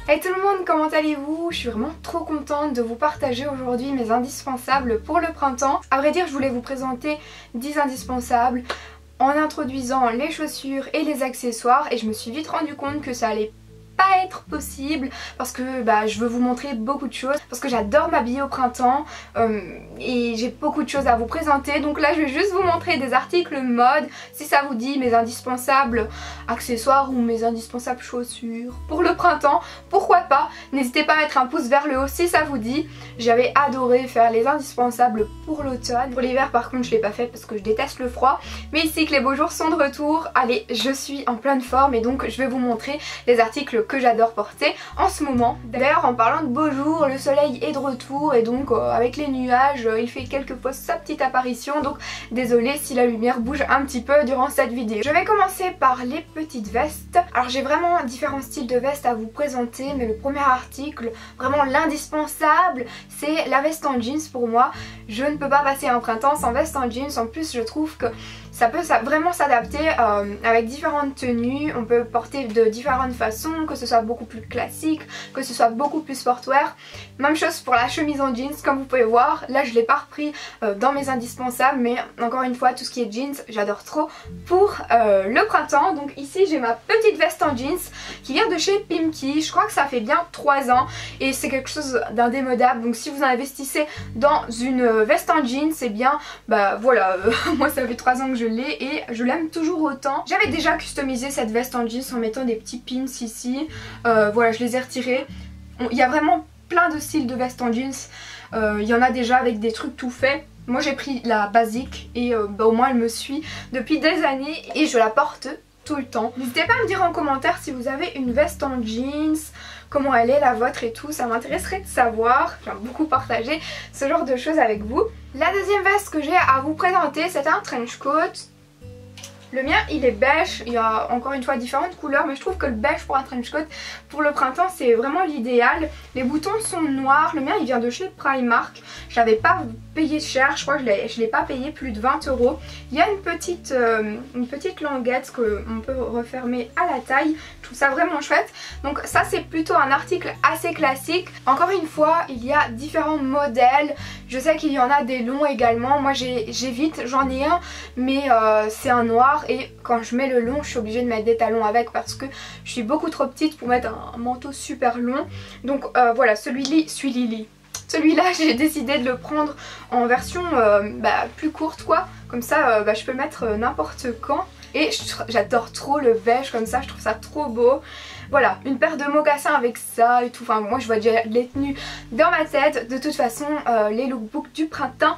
Hey tout le monde, comment allez-vous? Je suis vraiment trop contente de vous partager aujourd'hui mes indispensables pour le printemps. À vrai dire, je voulais vous présenter 10 indispensables en introduisant les chaussures et les accessoires et je me suis vite rendu compte que ça allait pas être possible parce que je veux vous montrer beaucoup de choses, parce que j'adore m'habiller au printemps et j'ai beaucoup de choses à vous présenter. Donc là je vais juste vous montrer des articles mode, si ça vous dit, mes indispensables accessoires ou mes indispensables chaussures pour le printemps, pourquoi pas. N'hésitez pas à mettre un pouce vers le haut si ça vous dit. J'avais adoré faire les indispensables pour l'automne. Pour l'hiver par contre je l'ai pas fait parce que je déteste le froid, mais ici que les beaux jours sont de retour, allez, je suis en pleine forme et donc je vais vous montrer les articles que j'adore porter en ce moment. D'ailleurs, en parlant de beaux jours, le soleil est de retour et donc avec les nuages il fait quelquefois sa petite apparition, donc désolée si la lumière bouge un petit peu durant cette vidéo. Je vais commencer par les petites vestes. Alors j'ai vraiment différents styles de vestes à vous présenter, mais le premier article, vraiment l'indispensable, c'est la veste en jeans pour moi. Je ne peux pas passer un printemps sans veste en jeans. En plus je trouve que ça peut vraiment s'adapter avec différentes tenues. On peut porter de différentes façons, que ce soit beaucoup plus classique, que ce soit beaucoup plus sportwear. Même chose pour la chemise en jeans, comme vous pouvez voir. Là je l'ai pas repris dans mes indispensables, mais encore une fois tout ce qui est jeans j'adore trop pour le printemps. Donc ici j'ai ma petite veste en jeans qui vient de chez Pimkie. Je crois que ça fait bien 3 ans et c'est quelque chose d'indémodable. Donc si vous investissez dans une veste en jeans, c'est bien, voilà, moi ça fait 3 ans que je l'ai et je l'aime toujours autant. J'avais déjà customisé cette veste en jeans en mettant des petits pins ici, voilà, je les ai retirés. Il y a vraiment plein de styles de veste en jeans, il y en a déjà avec des trucs tout faits. Moi j'ai pris la basique et au moins elle me suit depuis des années et je la porte tout le temps. N'hésitez pas à me dire en commentaire si vous avez une veste en jeans, comment elle est la vôtre et tout, ça m'intéresserait de savoir. J'aime beaucoup partager ce genre de choses avec vous. La deuxième veste que j'ai à vous présenter, c'est un trench coat. Le mien il est beige, il y a encore une fois différentes couleurs, mais je trouve que le beige pour un trench coat pour le printemps c'est vraiment l'idéal. Les boutons sont noirs, le mien il vient de chez Primark, je l'avais pas payé cher, je crois que je l'ai pas payé plus de 20 €. Il y a une petite languette qu'on peut refermer à la taille, je trouve ça vraiment chouette. Donc ça c'est plutôt un article assez classique. Encore une fois il y a différents modèles, je sais qu'il y en a des longs également, moi j'évite, j'en ai un mais c'est un noir. Et quand je mets le long je suis obligée de mettre des talons avec parce que je suis beaucoup trop petite pour mettre un manteau super long. Donc voilà, celui-là j'ai décidé de le prendre en version plus courte quoi. Comme ça je peux le mettre n'importe quand. Et j'adore trop le beige comme ça, je trouve ça trop beau. Voilà, une paire de mocassins avec ça et tout. Enfin moi je vois déjà les tenues dans ma tête. De toute façon les lookbooks du printemps,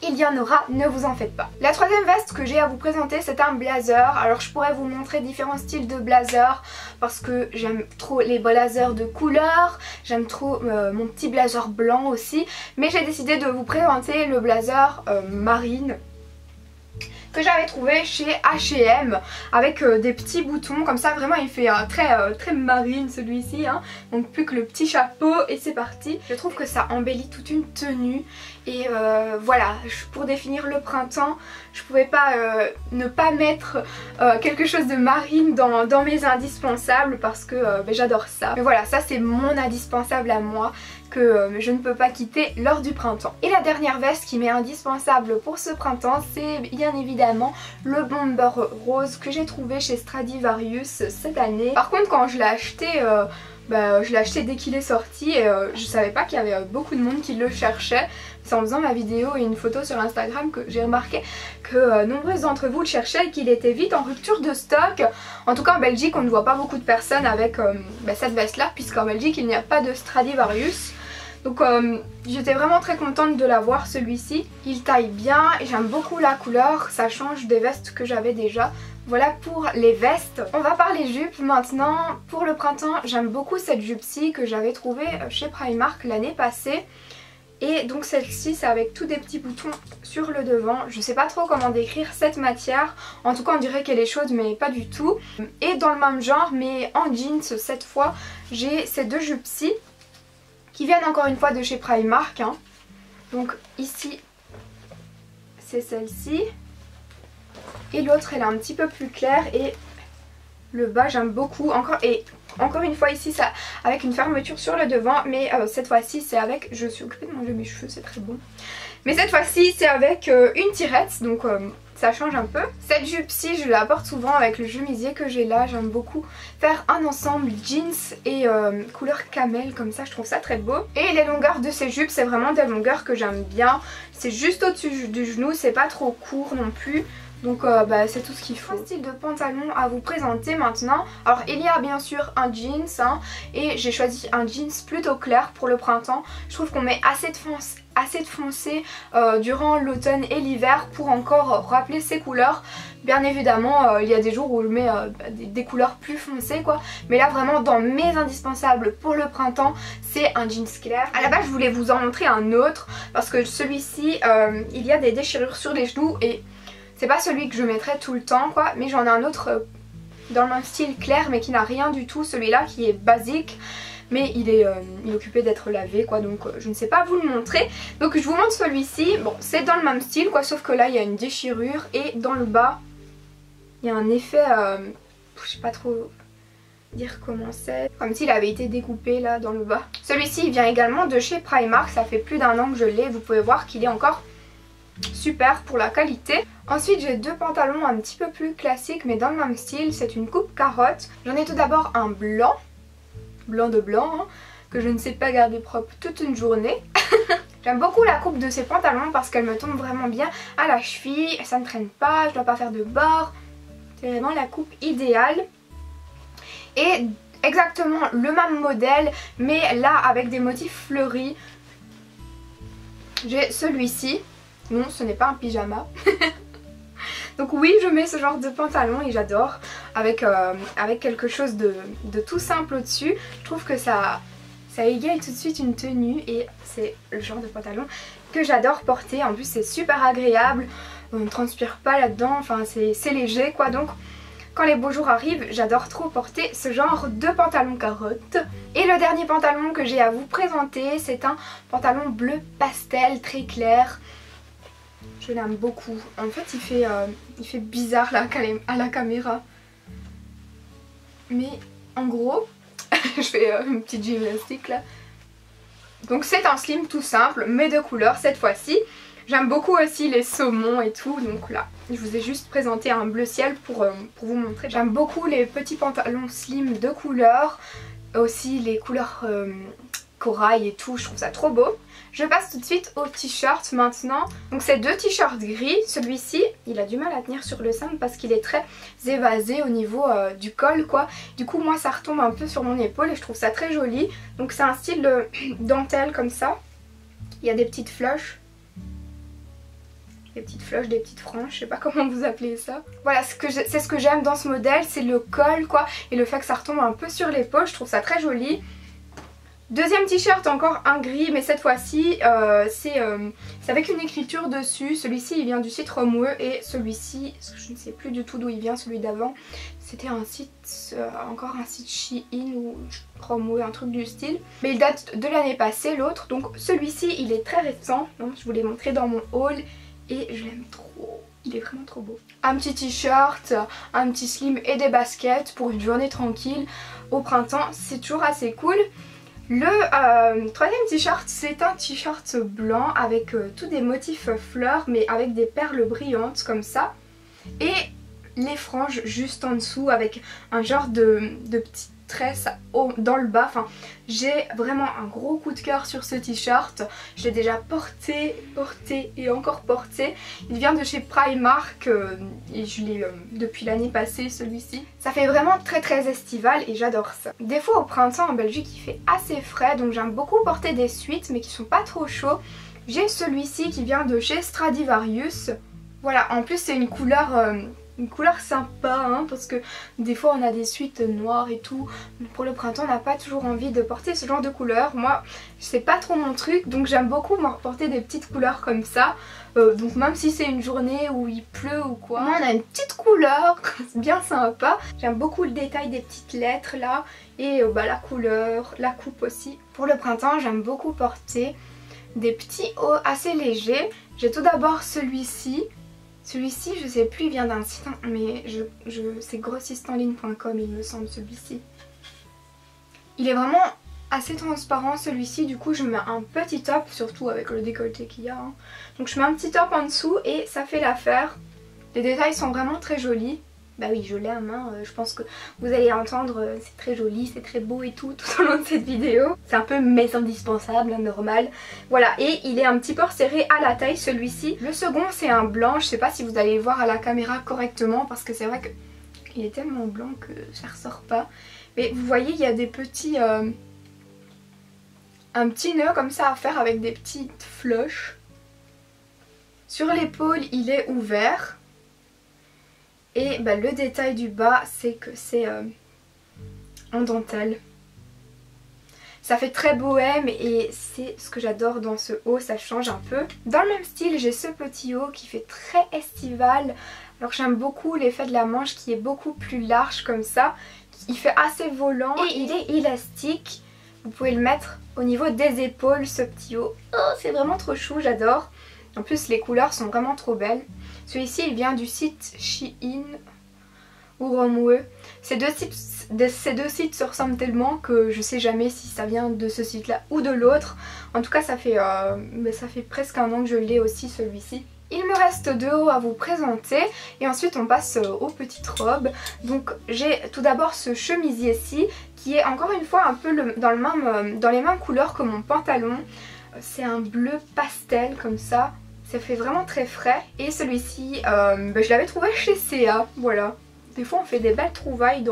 il y en aura, ne vous en faites pas. La troisième veste que j'ai à vous présenter, c'est un blazer. Alors je pourrais vous montrer différents styles de blazer parce que j'aime trop les blazers de couleur, j'aime trop mon petit blazer blanc aussi, mais j'ai décidé de vous présenter le blazer marine que j'avais trouvé chez H&M avec des petits boutons comme ça. Vraiment il fait très marine celui-ci hein. Donc plus que le petit chapeau et c'est parti. Je trouve que ça embellit toute une tenue et voilà, pour définir le printemps je pouvais pas ne pas mettre quelque chose de marine dans mes indispensables parce que j'adore ça. Mais voilà, ça c'est mon indispensable à moi que je ne peux pas quitter lors du printemps. Et la dernière veste qui m'est indispensable pour ce printemps, c'est bien évidemment le bomber rose que j'ai trouvé chez Stradivarius cette année. Par contre quand je l'ai acheté, je l'ai acheté dès qu'il est sorti et je savais pas qu'il y avait beaucoup de monde qui le cherchait. C'est en faisant ma vidéo et une photo sur Instagram que j'ai remarqué que nombreuses d'entre vous le cherchaient et qu'il était vite en rupture de stock. En tout cas en Belgique on ne voit pas beaucoup de personnes avec cette veste là, puisqu'en Belgique il n'y a pas de Stradivarius. Donc j'étais vraiment très contente de l'avoir celui-ci. Il taille bien et j'aime beaucoup la couleur, ça change des vestes que j'avais déjà. Voilà pour les vestes. On va parler jupes maintenant. Pour le printemps j'aime beaucoup cette jupe-ci que j'avais trouvée chez Primark l'année passée. Et donc celle-ci c'est avec tous des petits boutons sur le devant. Je sais pas trop comment décrire cette matière. En tout cas on dirait qu'elle est chaude mais pas du tout. Et dans le même genre mais en jeans cette fois, j'ai ces deux jupes-ci qui viennent encore une fois de chez Primark hein. Donc ici c'est celle-ci et l'autre elle est un petit peu plus claire et le bas j'aime beaucoup encore. Et encore une fois ici ça avec une fermeture sur le devant, mais cette fois-ci c'est avec, je suis occupée de manger mes cheveux, c'est très bon, mais cette fois-ci c'est avec une tirette, donc ça change un peu. Cette jupe-ci je la porte souvent avec le chemisier que j'ai là, j'aime beaucoup faire un ensemble jeans et couleur camel comme ça, je trouve ça très beau. Et les longueurs de ces jupes c'est vraiment des longueurs que j'aime bien, c'est juste au-dessus du genou, c'est pas trop court non plus. Donc c'est tout ce qu'il faut. Un style de pantalon à vous présenter maintenant. Alors il y a bien sûr un jeans hein, et j'ai choisi un jeans plutôt clair pour le printemps. Je trouve qu'on met assez de foncé durant l'automne et l'hiver pour encore rappeler ses couleurs. Bien évidemment il y a des jours où je mets des couleurs plus foncées quoi. Mais là vraiment dans mes indispensables pour le printemps c'est un jeans clair. À la base je voulais vous en montrer un autre parce que celui-ci il y a des déchirures sur les genoux et c'est pas celui que je mettrai tout le temps quoi, mais j'en ai un autre dans le même style clair mais qui n'a rien du tout, celui-là qui est basique. Mais il est occupé d'être lavé quoi, donc je ne sais pas vous le montrer. Donc je vous montre celui-ci, bon c'est dans le même style quoi, sauf que là il y a une déchirure et dans le bas il y a un effet, je sais pas trop dire comment c'est, comme s'il avait été découpé là dans le bas. Celui-ci il vient également de chez Primark, ça fait plus d'1 an que je l'ai, vous pouvez voir qu'il est encore super pour la qualité. Ensuite j'ai deux pantalons un petit peu plus classiques mais dans le même style, c'est une coupe carotte. J'en ai tout d'abord un blanc de blanc hein, que je ne sais pas garder propre toute une journée. J'aime beaucoup la coupe de ces pantalons parce qu'elle me tombe vraiment bien à la cheville, ça ne traîne pas, je dois pas faire de bord, c'est vraiment la coupe idéale. Et exactement le même modèle mais là avec des motifs fleuris, j'ai celui-ci. Non, ce n'est pas un pyjama. Donc oui, je mets ce genre de pantalon et j'adore. Avec quelque chose de tout simple au-dessus. Je trouve que ça égaye tout de suite une tenue et c'est le genre de pantalon que j'adore porter. En plus c'est super agréable, on ne transpire pas là-dedans, enfin c'est léger quoi. Donc quand les beaux jours arrivent, j'adore trop porter ce genre de pantalon carotte. Et le dernier pantalon que j'ai à vous présenter, c'est un pantalon bleu pastel très clair. Je l'aime beaucoup. En fait il fait bizarre là à la caméra. Mais en gros, je fais une petite gymnastique là. Donc c'est un slim tout simple mais de couleur cette fois-ci. J'aime beaucoup aussi les saumons et tout, donc là je vous ai juste présenté un bleu ciel pour vous montrer. J'aime beaucoup les petits pantalons slim de couleur, aussi les couleurs corail et tout, je trouve ça trop beau. Je passe tout de suite au t-shirt maintenant. Donc c'est deux t-shirts gris, celui-ci il a du mal à tenir sur le sein parce qu'il est très évasé au niveau du col quoi. Du coup moi ça retombe un peu sur mon épaule et je trouve ça très joli. Donc c'est un style de dentelle comme ça, il y a des petites floches. Des petites floches, des petites franges, je sais pas comment vous appelez ça. Voilà, c'est ce que j'aime dans ce modèle, c'est le col quoi et le fait que ça retombe un peu sur l'épaule, je trouve ça très joli. Deuxième t-shirt, encore un gris mais cette fois-ci c'est avec une écriture dessus. Celui-ci il vient du site Romwe et celui-ci, je ne sais plus du tout d'où il vient, celui d'avant. C'était un site, encore un site Shein ou Romwe, un truc du style. Mais il date de l'année passée l'autre, donc celui-ci il est très récent. Donc, je vous l'ai montré dans mon haul et je l'aime trop. Il est vraiment trop beau. Un petit t-shirt, un petit slim et des baskets pour une journée tranquille au printemps, c'est toujours assez cool. Le troisième t-shirt, c'est un t-shirt blanc avec tous des motifs fleurs mais avec des perles brillantes comme ça. Et les franges juste en dessous avec un genre de petites tresses dans le bas. Enfin, j'ai vraiment un gros coup de cœur sur ce t-shirt. Je l'ai déjà porté et encore porté. Il vient de chez Primark et je l'ai depuis l'année passée celui-ci. Ça fait vraiment très estival et j'adore ça. Des fois au printemps en Belgique il fait assez frais donc j'aime beaucoup porter des sweats mais qui sont pas trop chauds. J'ai celui-ci qui vient de chez Stradivarius. Voilà, en plus c'est une couleur sympa hein, parce que des fois on a des suites noires et tout. Pour le printemps on n'a pas toujours envie de porter ce genre de couleur. Moi c'est pas trop mon truc donc j'aime beaucoup porter des petites couleurs comme ça. Donc même si c'est une journée où il pleut ou quoi, on a une petite couleur, c'est bien sympa. J'aime beaucoup le détail des petites lettres là et la couleur, la coupe aussi. Pour le printemps j'aime beaucoup porter des petits hauts assez légers. J'ai tout d'abord celui-ci. Celui-ci, je sais plus, il vient d'un site, mais c'est grossistanline.com il me semble celui-ci. Il est vraiment assez transparent celui-ci, du coup je mets un petit top, surtout avec le décolleté qu'il y a. Hein. Donc je mets un petit top en dessous et ça fait l'affaire. Les détails sont vraiment très jolis. Bah oui, je l'ai à main, je pense que vous allez entendre, c'est très joli, c'est très beau et tout au long de cette vidéo. C'est un peu mes indispensables, hein, normal. Voilà, et il est un petit peu resserré à la taille celui-ci. Le second c'est un blanc, je sais pas si vous allez voir à la caméra correctement parce que c'est vrai que il est tellement blanc que ça ressort pas. Mais vous voyez, il y a des petits... un petit nœud comme ça à faire avec des petites floches. Sur l'épaule il est ouvert. Et bah, le détail du bas c'est que c'est en dentelle. Ça fait très bohème et c'est ce que j'adore dans ce haut, ça change un peu. Dans le même style j'ai ce petit haut qui fait très estival. Alors j'aime beaucoup l'effet de la manche qui est beaucoup plus large comme ça. Il fait assez volant et il est élastique. Vous pouvez le mettre au niveau des épaules ce petit haut. Oh, c'est vraiment trop chou, j'adore. En plus les couleurs sont vraiment trop belles. Celui-ci il vient du site Shein ou Romwe. Ces deux sites se ressemblent tellement que je sais jamais si ça vient de ce site là ou de l'autre. En tout cas ça fait presque un an que je l'ai aussi celui-ci. Il me reste deux hauts à vous présenter et ensuite on passe aux petites robes. Donc j'ai tout d'abord ce chemisier-ci qui est encore une fois un peu dans les mêmes couleurs que mon pantalon. C'est un bleu pastel comme ça. Ça fait vraiment très frais. Et celui-ci, je l'avais trouvé chez C&A, voilà. Des fois on fait des belles trouvailles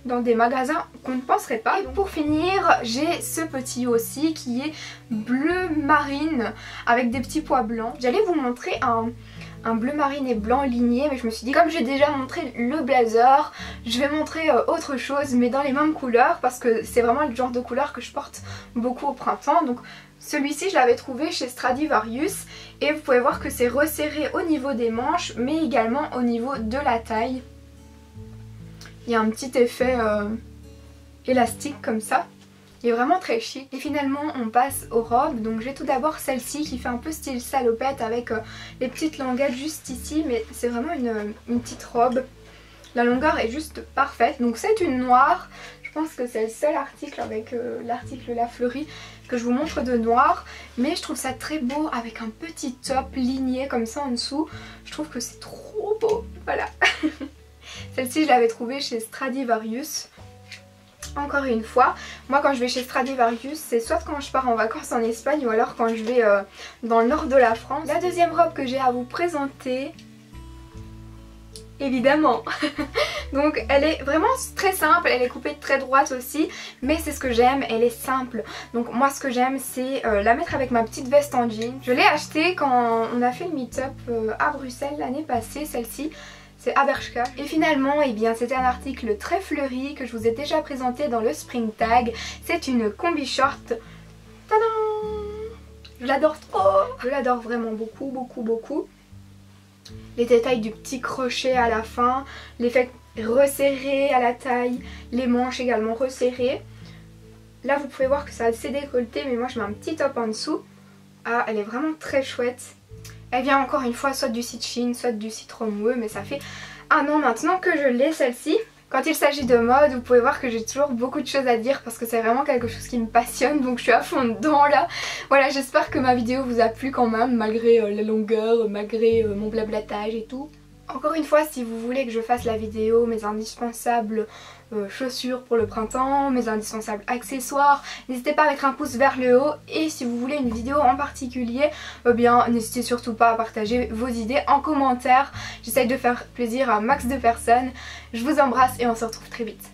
dans des magasins qu'on ne penserait pas. Et pour finir, j'ai ce petit aussi qui est bleu marine avec des petits pois blancs. J'allais vous montrer un bleu marine et blanc ligné, mais je me suis dit comme j'ai déjà montré le blazer, je vais montrer autre chose mais dans les mêmes couleurs parce que c'est vraiment le genre de couleur que je porte beaucoup au printemps. Donc celui-ci je l'avais trouvé chez Stradivarius et vous pouvez voir que c'est resserré au niveau des manches mais également au niveau de la taille. Il y a un petit effet élastique comme ça. Il est vraiment très chic. Et finalement on passe aux robes. Donc j'ai tout d'abord celle-ci qui fait un peu style salopette avec les petites languettes juste ici. Mais c'est vraiment une petite robe. La longueur est juste parfaite. Donc c'est une noire. Je pense que c'est le seul article avec l'article La Fleurie que je vous montre de noir. Mais je trouve ça très beau avec un petit top ligné comme ça en dessous. Je trouve que c'est trop beau. Voilà. Celle-ci je l'avais trouvée chez Stradivarius. Encore une fois, moi quand je vais chez Stradivarius, c'est soit quand je pars en vacances en Espagne ou alors quand je vais dans le nord de la France. La deuxième robe que j'ai à vous présenter, évidemment. Donc elle est vraiment très simple, elle est coupée très droite aussi, mais c'est ce que j'aime, elle est simple. Donc moi ce que j'aime c'est la mettre avec ma petite veste en jean. Je l'ai achetée quand on a fait le meet-up à Bruxelles l'année passée, celle-ci. C'est à Bershka. Et finalement, eh bien, c'était un article très fleuri que je vous ai déjà présenté dans le Spring Tag. C'est une combi short. Tadam! Je l'adore trop! Je l'adore vraiment beaucoup, beaucoup, beaucoup. Les détails du petit crochet à la fin, l'effet resserré à la taille, les manches également resserrées. Là, vous pouvez voir que ça a assez décolleté, mais moi je mets un petit top en dessous. Ah, elle est vraiment très chouette. Elle vient encore une fois soit du site Shein, soit du site Romwe, mais ça fait un an maintenant que je l'ai celle-ci. Quand il s'agit de mode, vous pouvez voir que j'ai toujours beaucoup de choses à dire parce que c'est vraiment quelque chose qui me passionne, donc je suis à fond dedans là. Voilà, j'espère que ma vidéo vous a plu quand même, malgré la longueur, malgré mon blablatage et tout. Encore une fois, si vous voulez que je fasse la vidéo, mes indispensables chaussures pour le printemps, mes indispensables accessoires, n'hésitez pas à mettre un pouce vers le haut. Et si vous voulez une vidéo en particulier, eh bien n'hésitez surtout pas à partager vos idées en commentaire. J'essaye de faire plaisir à un max de personnes. Je vous embrasse et on se retrouve très vite.